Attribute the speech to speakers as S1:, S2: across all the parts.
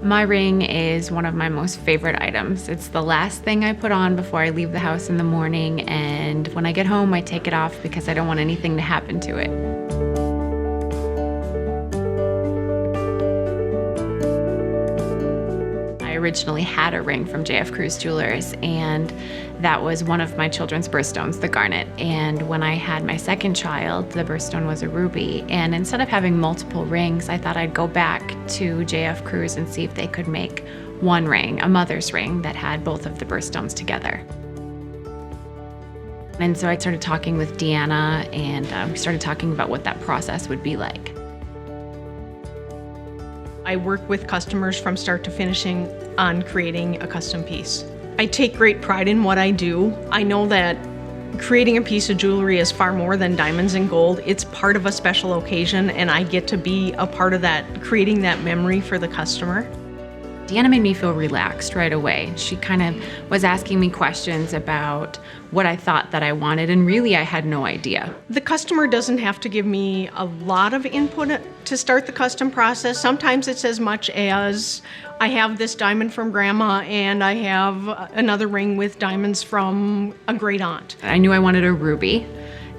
S1: My ring is one of my most favorite items. It's the last thing I put on before I leave the house in the morning, and when I get home I take it off because I don't want anything to happen to it. I originally had a ring from Kruse Jewelers, and that was one of my children's birthstones, the garnet. And when I had my second child, the birthstone was a ruby. And instead of having multiple rings, I thought I'd go back to Kruse and see if they could make one ring, a mother's ring that had both of the birthstones together. And so I started talking with Deanna, and we started talking about what that process would be like.
S2: I work with customers from start to finishing on creating a custom piece. I take great pride in what I do. I know that creating a piece of jewelry is far more than diamonds and gold. It's part of a special occasion, and I get to be a part of that, creating that memory for the customer.
S1: Deanna made me feel relaxed right away. She kind of was asking me questions about what I thought that I wanted, and really I had no idea.
S2: The customer doesn't have to give me a lot of input to start the custom process. Sometimes it's as much as, I have this diamond from Grandma and I have another ring with diamonds from a great aunt.
S1: I knew I wanted a ruby,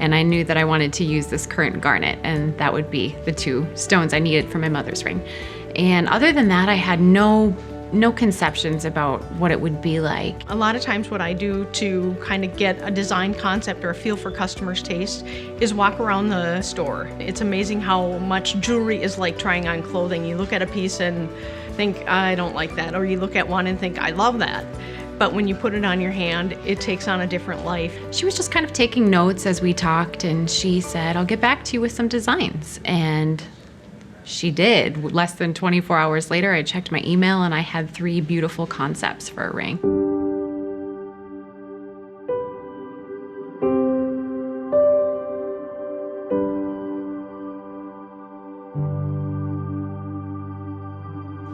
S1: and I knew that I wanted to use this current garnet, and that would be the two stones I needed for my mother's ring. And other than that, I had no conceptions about what it would be like.
S2: A lot of times what I do to kind of get a design concept or a feel for customers' taste is walk around the store. It's amazing how much jewelry is like trying on clothing. You look at a piece and think, I don't like that, or you look at one and think, I love that. But when you put it on your hand, it takes on a different life.
S1: She was just kind of taking notes as we talked, and she said, I'll get back to you with some designs. And she did. Less than 24 hours later, I checked my email and I had 3 beautiful concepts for a ring.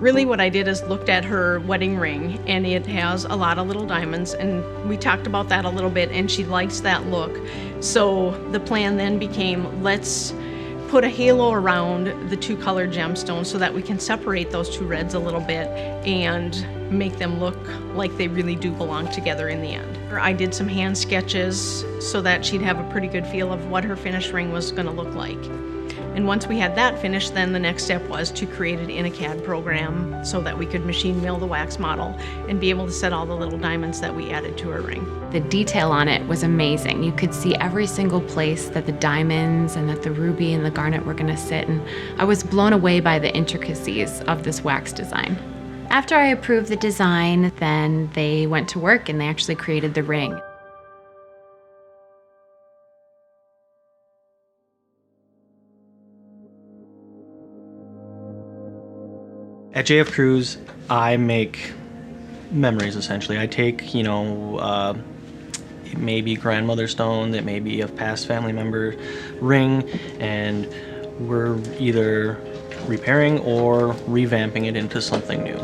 S2: Really what I did is looked at her wedding ring, and it has a lot of little diamonds, and we talked about that a little bit, and she likes that look. So the plan then became, let's put a halo around the 2 colored gemstones so that we can separate those 2 reds a little bit and make them look like they really do belong together in the end. I did some hand sketches so that she'd have a pretty good feel of what her finished ring was going to look like. And once we had that finished, then the next step was to create it in a CAD program so that we could machine mill the wax model and be able to set all the little diamonds that we added to her ring.
S1: The detail on it was amazing. You could see every single place that the diamonds and that the ruby and the garnet were going to sit, and I was blown away by the intricacies of this wax design. After I approved the design, then they went to work and they actually created the ring.
S3: At JF Kruse, I make memories, essentially. I take, it may be grandmother stone, it may be a past family member ring, and we're either repairing or revamping it into something new.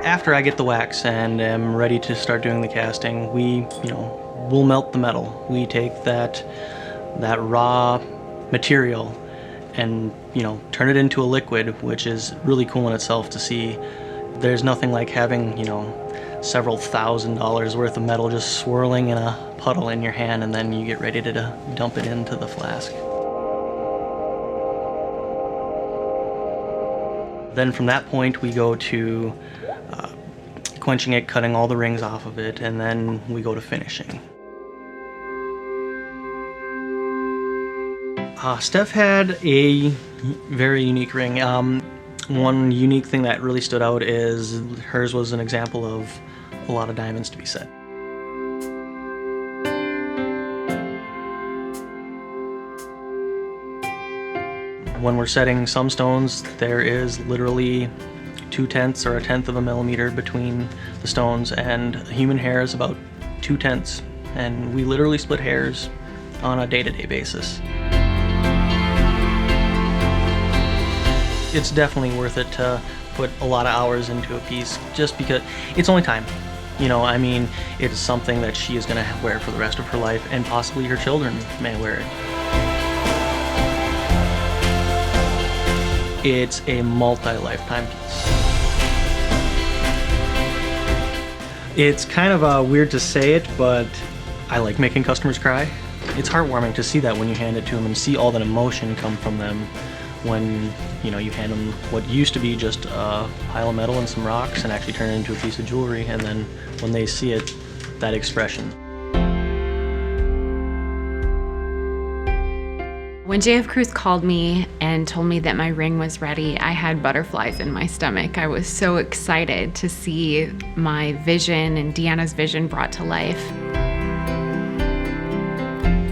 S3: After I get the wax and am ready to start doing the casting, we'll melt the metal. We take that raw material and, turn it into a liquid, which is really cool in itself to see. There's nothing like having, several $1,000s worth of metal just swirling in a puddle in your hand, and then you get ready to dump it into the flask. Then from that point, we go to quenching it, cutting all the rings off of it, and then we go to finishing. Steph had a very unique ring. One unique thing that really stood out is hers was an example of a lot of diamonds to be set. When we're setting some stones, there is literally 2/10 or 1/10 of a millimeter between the stones, and a human hair is about 2/10, and we literally split hairs on a day-to-day basis. It's definitely worth it to put a lot of hours into a piece, just because it's only time. You know, I mean, it's something that she is going to wear for the rest of her life, and possibly her children may wear it. It's a multi-lifetime piece. It's kind of weird to say it, but I like making customers cry. It's heartwarming to see that when you hand it to them and see all that emotion come from them when, you know, you hand them what used to be just a pile of metal and some rocks and actually turn it into a piece of jewelry, and then when they see it, that expression.
S1: When JF Kruse called me and told me that my ring was ready, I had butterflies in my stomach. I was so excited to see my vision and Deanna's vision brought to life.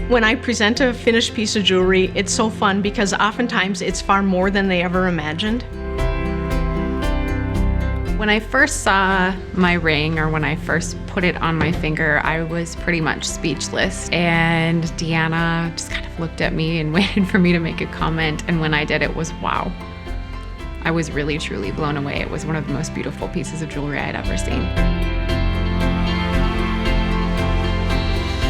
S2: When I present a finished piece of jewelry, it's so fun because oftentimes it's far more than they ever imagined.
S1: When I first saw my ring, or when I first put it on my finger, I was pretty much speechless. And Deanna just kind of looked at me and waited for me to make a comment. And when I did, it was wow. I was really, truly blown away. It was one of the most beautiful pieces of jewelry I'd ever seen.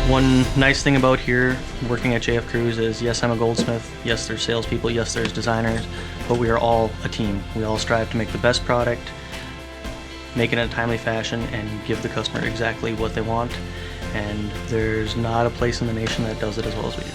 S3: One nice thing about here, working at JF Kruse, is yes, I'm a goldsmith, yes, there's salespeople, yes, there's designers, but we are all a team. We all strive to make the best product, make it in a timely fashion, and give the customer exactly what they want. And there's not a place in the nation that does it as well as we do.